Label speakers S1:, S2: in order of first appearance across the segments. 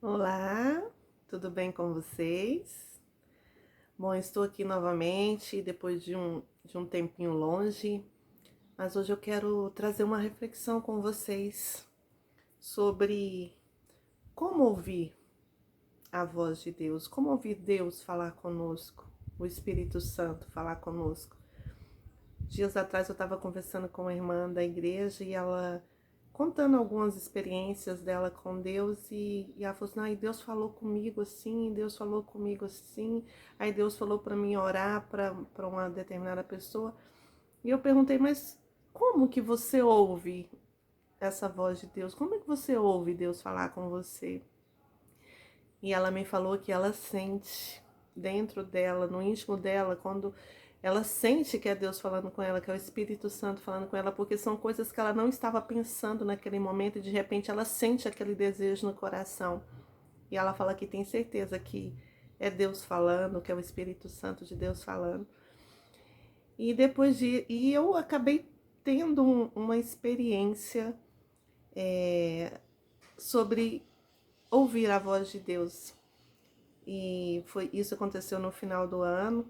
S1: Olá, tudo bem com vocês? Bom, estou aqui novamente depois de um tempinho longe, mas hoje eu quero trazer uma reflexão com vocês sobre como ouvir a voz de Deus, como ouvir Deus falar conosco, o Espírito Santo falar conosco. Dias atrás eu estava conversando com uma irmã da igreja e ela contando algumas experiências dela com Deus e ela falou assim, ai, Deus falou comigo assim, Deus falou comigo assim, aí Deus falou para mim orar para uma determinada pessoa. E eu perguntei, mas como que você ouve essa voz de Deus? Como é que você ouve Deus falar com você? E ela me falou que ela sente dentro dela, no íntimo dela, quando ela sente que é Deus falando com ela, que é o Espírito Santo falando com ela, porque são coisas que ela não estava pensando naquele momento e de repente ela sente aquele desejo no coração. E ela fala que tem certeza que é Deus falando, que é o Espírito Santo de Deus falando. E eu acabei tendo uma experiência sobre ouvir a voz de Deus. E isso aconteceu no final do ano.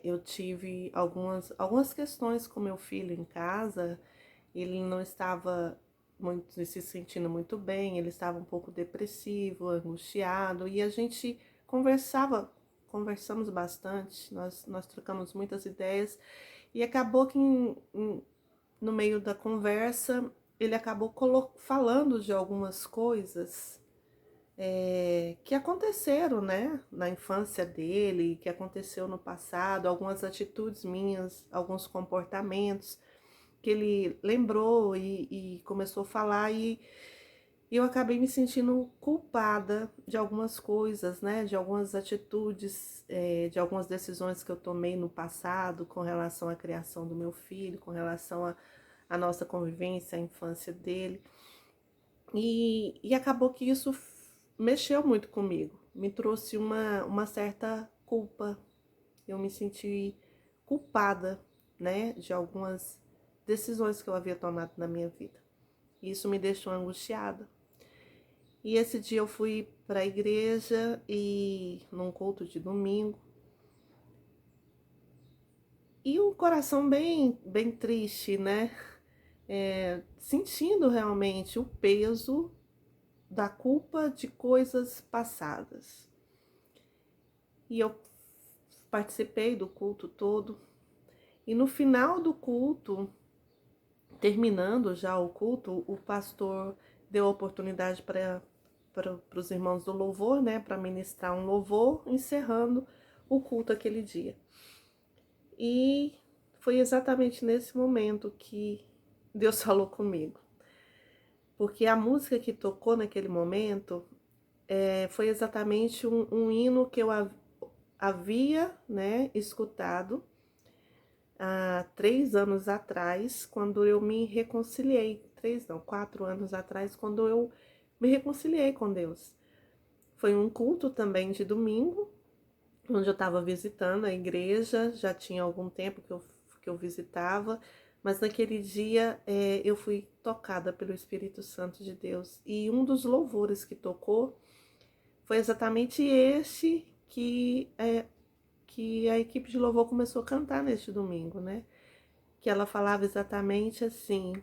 S1: Eu tive algumas questões com meu filho em casa. Ele não estava muito se sentindo muito bem, ele estava um pouco depressivo, angustiado, e a gente conversamos bastante, nós trocamos muitas ideias, e acabou que no meio da conversa ele acabou falando de algumas coisas que aconteceram, né, na infância dele, que aconteceu no passado, algumas atitudes minhas, alguns comportamentos que ele lembrou e começou a falar e eu acabei me sentindo culpada de algumas coisas, né, de algumas atitudes, de algumas decisões que eu tomei no passado com relação à criação do meu filho, com relação à nossa convivência, à infância dele. E acabou que isso mexeu muito comigo, me trouxe uma certa culpa. Eu me senti culpada, né, de algumas decisões que eu havia tomado na minha vida. Isso me deixou angustiada. E esse dia eu fui para a igreja e num culto de domingo. E o coração bem triste, né? Sentindo realmente o peso da culpa de coisas passadas. E eu participei do culto todo. E no final do culto, terminando já o culto, o pastor deu a oportunidade para os irmãos do louvor, né, para ministrar um louvor, encerrando o culto aquele dia. E foi exatamente nesse momento que Deus falou comigo. Porque a música que tocou naquele momento foi exatamente um hino que eu havia, né, escutado há 3 anos atrás, quando eu me reconciliei. 3 não, 4 anos atrás, quando eu me reconciliei com Deus. Foi um culto também de domingo, onde eu estava visitando a igreja, já tinha algum tempo que eu visitava, mas naquele dia eu fui tocada pelo Espírito Santo de Deus. E um dos louvores que tocou foi exatamente este que a equipe de louvor começou a cantar neste domingo, né? Que ela falava exatamente assim: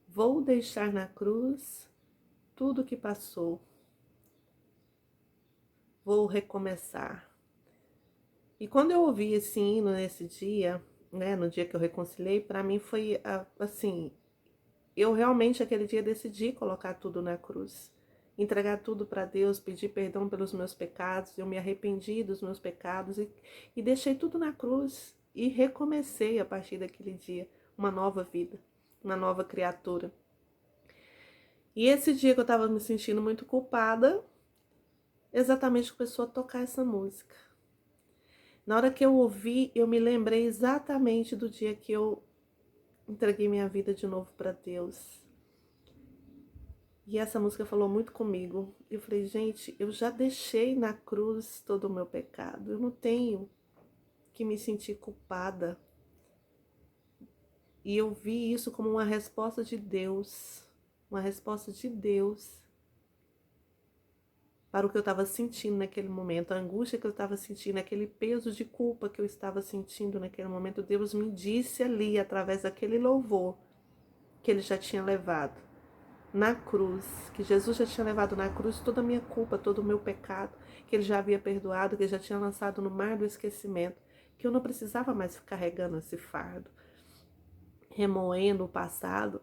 S1: vou deixar na cruz tudo que passou, vou recomeçar. E quando eu ouvi esse hino nesse dia, né, no dia que eu reconciliei, para mim foi assim, eu realmente aquele dia decidi colocar tudo na cruz, entregar tudo para Deus, pedir perdão pelos meus pecados, eu me arrependi dos meus pecados e deixei tudo na cruz e recomecei a partir daquele dia uma nova vida, uma nova criatura. E esse dia que eu estava me sentindo muito culpada, exatamente começou a tocar essa música. Na hora que eu ouvi, eu me lembrei exatamente do dia que eu entreguei minha vida de novo para Deus. E essa música falou muito comigo. Eu falei, gente, eu já deixei na cruz todo o meu pecado. Eu não tenho que me sentir culpada. E eu vi isso como uma resposta de Deus. Uma resposta de Deus para o que eu estava sentindo naquele momento, a angústia que eu estava sentindo, aquele peso de culpa que eu estava sentindo naquele momento. Deus me disse ali, através daquele louvor, que Ele já tinha levado na cruz, que Jesus já tinha levado na cruz toda a minha culpa, todo o meu pecado, que Ele já havia perdoado, que Ele já tinha lançado no mar do esquecimento, que eu não precisava mais ficar carregando esse fardo, remoendo o passado.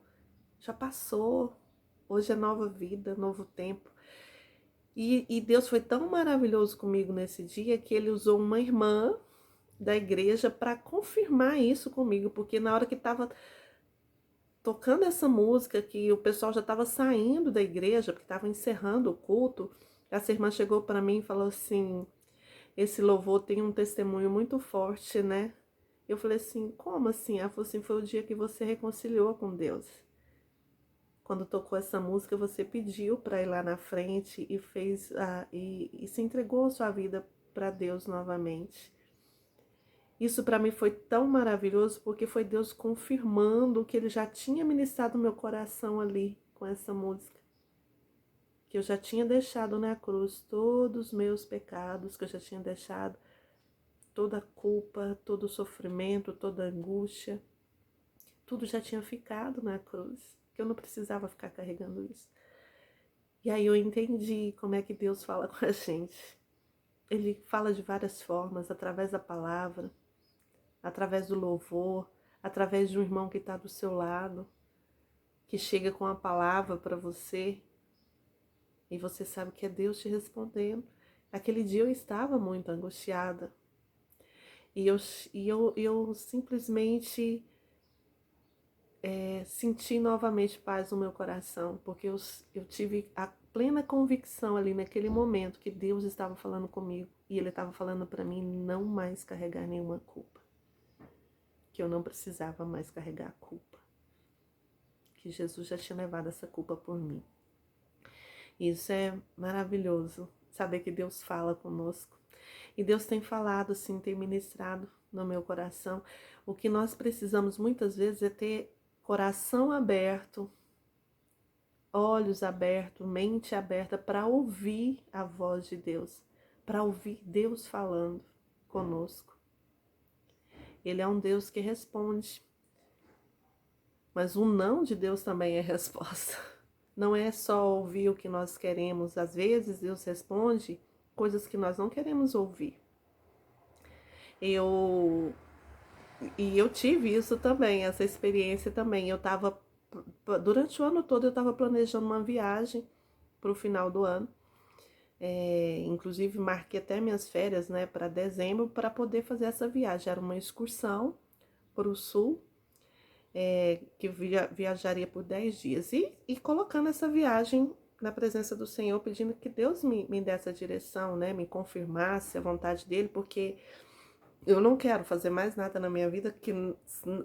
S1: Já passou, hoje é nova vida, novo tempo. E Deus foi tão maravilhoso comigo nesse dia que Ele usou uma irmã da igreja para confirmar isso comigo, porque na hora que estava tocando essa música, que o pessoal já estava saindo da igreja, porque estava encerrando o culto, essa irmã chegou para mim e falou assim: esse louvor tem um testemunho muito forte, né? Eu falei assim: como assim? Ela falou assim: foi o dia que você reconciliou com Deus. Quando tocou essa música, você pediu para ir lá na frente e fez e se entregou a sua vida para Deus novamente. Isso para mim foi tão maravilhoso, porque foi Deus confirmando que Ele já tinha ministrado no meu coração ali com essa música. Que eu já tinha deixado na cruz todos os meus pecados, que eu já tinha deixado toda a culpa, todo o sofrimento, toda a angústia. Tudo já tinha ficado na cruz, que eu não precisava ficar carregando isso. E aí eu entendi como é que Deus fala com a gente. Ele fala de várias formas, através da palavra, através do louvor, através de um irmão que está do seu lado, que chega com a palavra para você e você sabe que é Deus te respondendo. Aquele dia eu estava muito angustiada e eu simplesmente senti novamente paz no meu coração, porque eu tive a plena convicção ali naquele momento que Deus estava falando comigo e Ele estava falando para mim não mais carregar nenhuma culpa, que eu não precisava mais carregar a culpa, que Jesus já tinha levado essa culpa por mim. Isso é maravilhoso, saber que Deus fala conosco. E Deus tem falado, sim, tem ministrado no meu coração. O que nós precisamos muitas vezes é ter coração aberto, olhos abertos, mente aberta para ouvir a voz de Deus, para ouvir Deus falando conosco. Ele é um Deus que responde, mas o não de Deus também é resposta. Não é só ouvir o que nós queremos. Às vezes Deus responde coisas que nós não queremos ouvir. Eu tive isso também, essa experiência também. Durante o ano todo eu estava planejando uma viagem para o final do ano. Inclusive marquei até minhas férias, né, para dezembro, para poder fazer essa viagem. Era uma excursão para o sul, que eu viajaria por 10 dias. E colocando essa viagem na presença do Senhor, pedindo que Deus me desse a direção, né, me confirmasse a vontade dele, porque eu não quero fazer mais nada na minha vida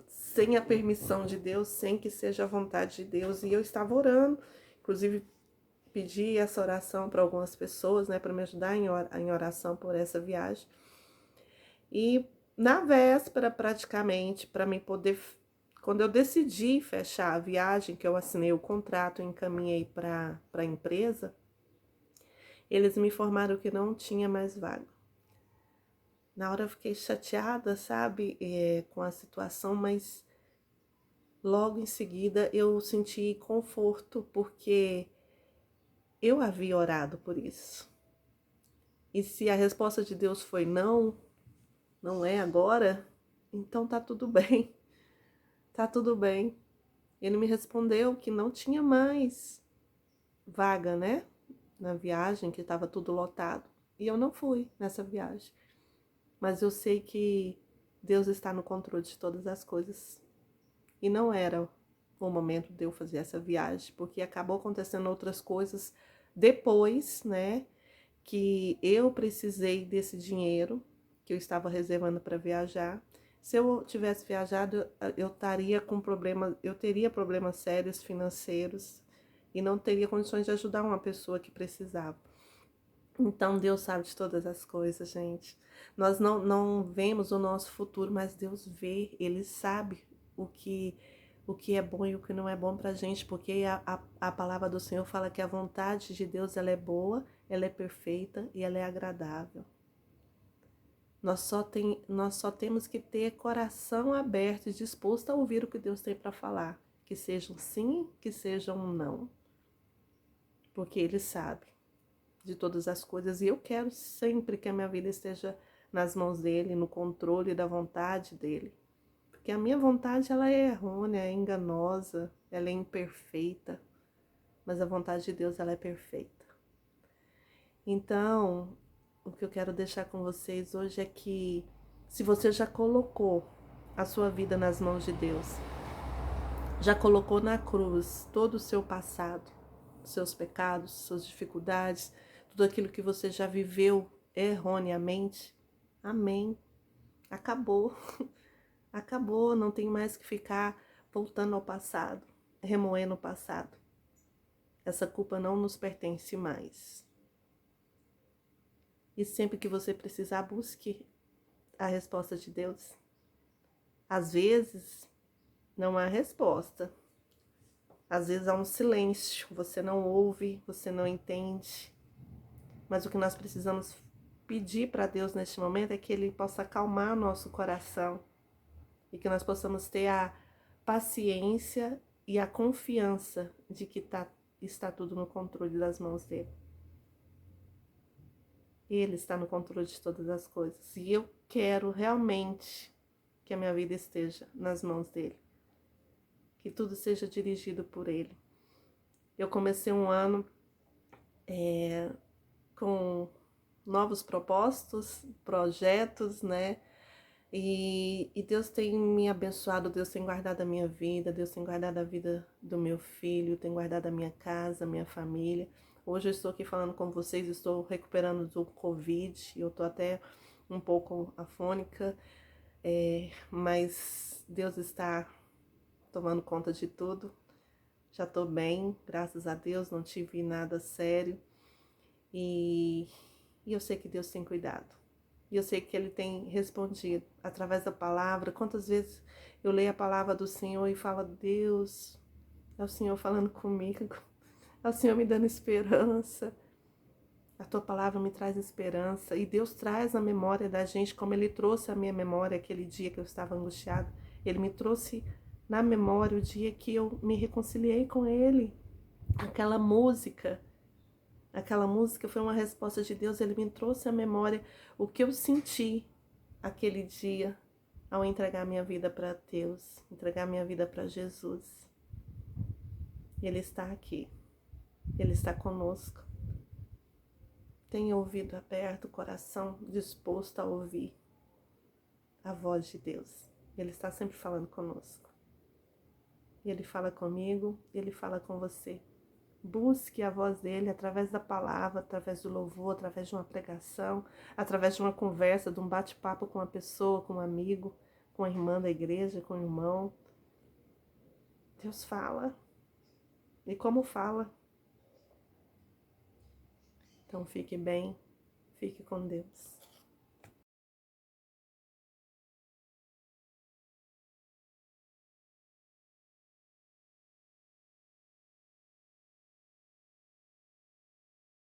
S1: sem a permissão de Deus, sem que seja a vontade de Deus. E eu estava orando, inclusive pedi essa oração para algumas pessoas, né, para me ajudar em oração por essa viagem. E na véspera, praticamente, para mim poder, quando eu decidi fechar a viagem, que eu assinei o contrato e encaminhei para a empresa, eles me informaram que não tinha mais vaga. Na hora eu fiquei chateada, sabe, com a situação, mas logo em seguida eu senti conforto, porque eu havia orado por isso. E se a resposta de Deus foi não, não é agora, então tá tudo bem, tá tudo bem. Ele me respondeu que não tinha mais vaga, né, na viagem, que estava tudo lotado. E eu não fui nessa viagem. Mas eu sei que Deus está no controle de todas as coisas. E não era o momento de eu fazer essa viagem, porque acabou acontecendo outras coisas depois, né? Que eu precisei desse dinheiro que eu estava reservando para viajar. Se eu tivesse viajado, eu estaria com eu teria problemas sérios financeiros e não teria condições de ajudar uma pessoa que precisava. Então Deus sabe de todas as coisas, gente. Nós não vemos o nosso futuro, mas Deus vê, Ele sabe o que é bom e o que não é bom pra gente, porque a palavra do Senhor fala que a vontade de Deus ela é boa, ela é perfeita e ela é agradável. Nós só temos que ter coração aberto e disposto a ouvir o que Deus tem para falar. Que seja um sim, que seja um não. Porque Ele sabe de todas as coisas. E eu quero sempre que a minha vida esteja nas mãos dEle, no controle da vontade dEle. Porque a minha vontade, ela é errônea, é enganosa, ela é imperfeita. Mas a vontade de Deus, ela é perfeita. Então, o que eu quero deixar com vocês hoje é que, se você já colocou a sua vida nas mãos de Deus, já colocou na cruz todo o seu passado, seus pecados, suas dificuldades, tudo aquilo que você já viveu erroneamente, amém. Acabou. Acabou, não tem mais que ficar voltando ao passado, remoendo o passado. Essa culpa não nos pertence mais. E sempre que você precisar, busque a resposta de Deus. Às vezes, não há resposta. Às vezes há um silêncio, você não ouve, você não entende. Mas o que nós precisamos pedir para Deus neste momento é que Ele possa acalmar nosso coração e que nós possamos ter a paciência e a confiança de que está tudo no controle das mãos dEle. Ele está no controle de todas as coisas. E eu quero realmente que a minha vida esteja nas mãos dEle. Que tudo seja dirigido por Ele. Eu comecei um ano com novos propósitos, projetos, né? E Deus tem me abençoado, Deus tem guardado a minha vida, Deus tem guardado a vida do meu filho, tem guardado a minha casa, a minha família. Hoje eu estou aqui falando com vocês, estou recuperando do Covid, eu estou até um pouco afônica, mas Deus está tomando conta de tudo. Já estou bem, graças a Deus, não tive nada sério e eu sei que Deus tem cuidado. E eu sei que Ele tem respondido através da palavra. Quantas vezes eu leio a palavra do Senhor e falo, Deus, é o Senhor falando comigo, é o Senhor me dando esperança. A Tua palavra me traz esperança. E Deus traz a memória da gente, como Ele trouxe a minha memória aquele dia que eu estava angustiada. Ele me trouxe na memória o dia que eu me reconciliei com Ele. Aquela música foi uma resposta de Deus. Ele me trouxe à memória o que eu senti aquele dia ao entregar minha vida para Deus, entregar minha vida para Jesus. Ele está aqui, Ele está conosco. Tenha ouvido aberto, coração disposto a ouvir a voz de Deus. Ele está sempre falando conosco. Ele fala comigo, Ele fala com você. Busque a voz dele através da palavra, através do louvor, através de uma pregação, através de uma conversa, de um bate-papo com uma pessoa, com um amigo, com a irmã da igreja, com o irmão. Deus fala. E como fala? Então fique bem, fique com Deus.